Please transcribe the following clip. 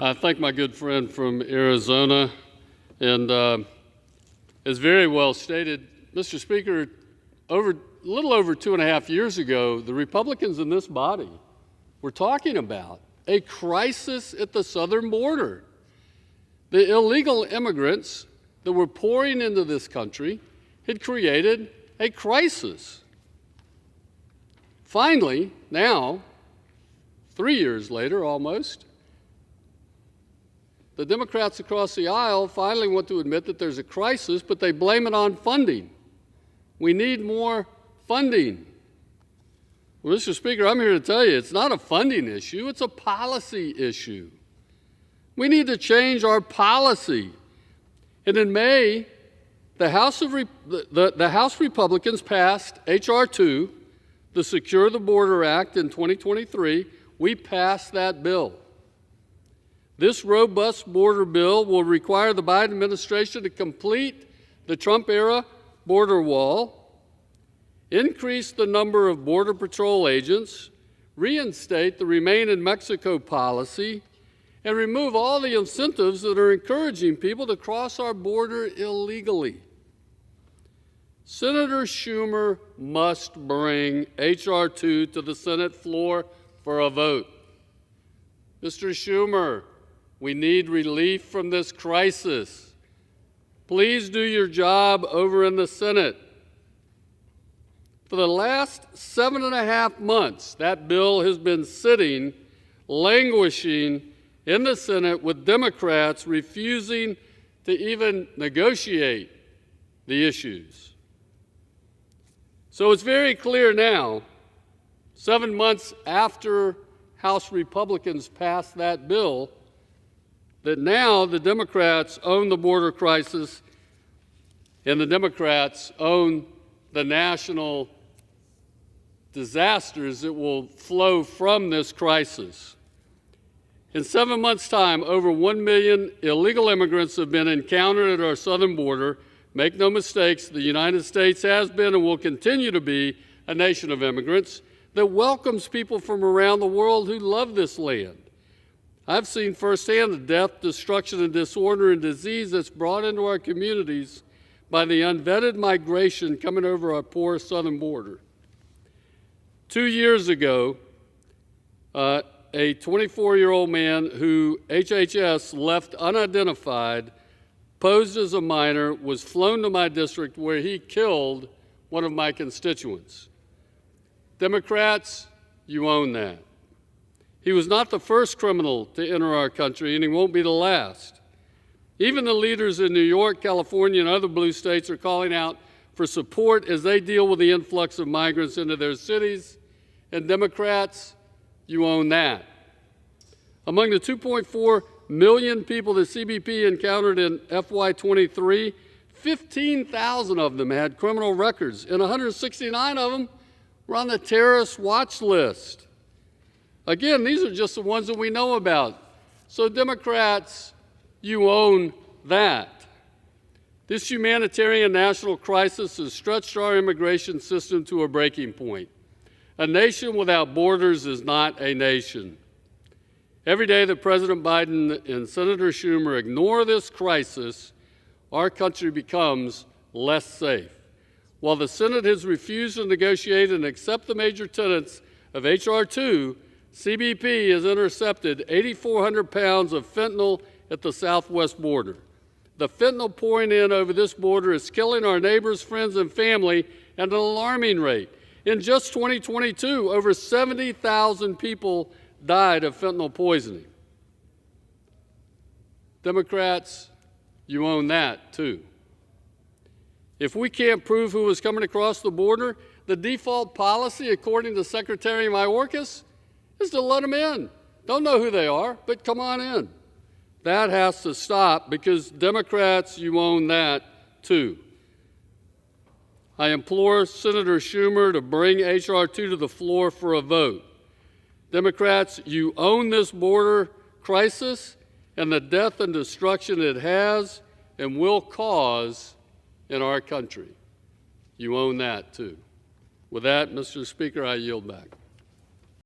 I thank my good friend from Arizona, and as very well stated, Mr. Speaker, a little over 2.5 years ago, the Republicans in this body were talking about a crisis at the southern border. The illegal immigrants that were pouring into this country had created a crisis. Finally, now, 3 years later almost, the Democrats across the aisle finally want to admit that there's a crisis, but they blame it on funding. We need more funding. Well, Mr. Speaker, I'm here to tell you it's not a funding issue, it's a policy issue. We need to change our policy. And in May, the House Republicans passed H.R. 2, the Secure the Border Act in 2023. We passed that bill. This robust border bill will require the Biden administration to complete the Trump-era border wall, increase the number of Border Patrol agents, reinstate the Remain in Mexico policy, and remove all the incentives that are encouraging people to cross our border illegally. Senator Schumer must bring H.R. 2 to the Senate floor for a vote. Mr. Schumer, we need relief from this crisis. Please do your job over in the Senate. For the last 7.5 months, that bill has been sitting, languishing in the Senate, with Democrats refusing to even negotiate the issues. So it's very clear now, 7 months after House Republicans passed that bill, that now the Democrats own the border crisis and the Democrats own the national disasters that will flow from this crisis. In 7 months' time, over 1 million illegal immigrants have been encountered at our southern border. Make no mistakes, the United States has been and will continue to be a nation of immigrants that welcomes people from around the world who love this land. I've seen firsthand the death, destruction, and disorder and disease that's brought into our communities by the unvetted migration coming over our poor southern border. 2 years ago, a 24-year-old man who HHS left unidentified, posed as a minor, was flown to my district where he killed one of my constituents. Democrats, you own that. He was not the first criminal to enter our country, and he won't be the last. Even the leaders in New York, California, and other blue states are calling out for support as they deal with the influx of migrants into their cities. And Democrats, you own that. Among the 2.4 million people that CBP encountered in FY23, 15,000 of them had criminal records, and 169 of them were on the terrorist watch list. Again, these are just the ones that we know about. So Democrats, you own that. This humanitarian national crisis has stretched our immigration system to a breaking point. A nation without borders is not a nation. Every day that President Biden and Senator Schumer ignore this crisis, our country becomes less safe. While the Senate has refused to negotiate and accept the major tenets of H.R. 2, CBP has intercepted 8,400 pounds of fentanyl at the southwest border. The fentanyl pouring in over this border is killing our neighbors, friends, and family at an alarming rate. In just 2022, over 70,000 people died of fentanyl poisoning. Democrats, you own that too. If we can't prove who is coming across the border, the default policy, according to Secretary Mayorkas, is to let them in. Don't know who they are, but come on in. That has to stop because Democrats, you own that too. I implore Senator Schumer to bring H.R. 2 to the floor for a vote. Democrats, you own this border crisis and the death and destruction it has and will cause in our country. You own that too. With that, Mr. Speaker, I yield back.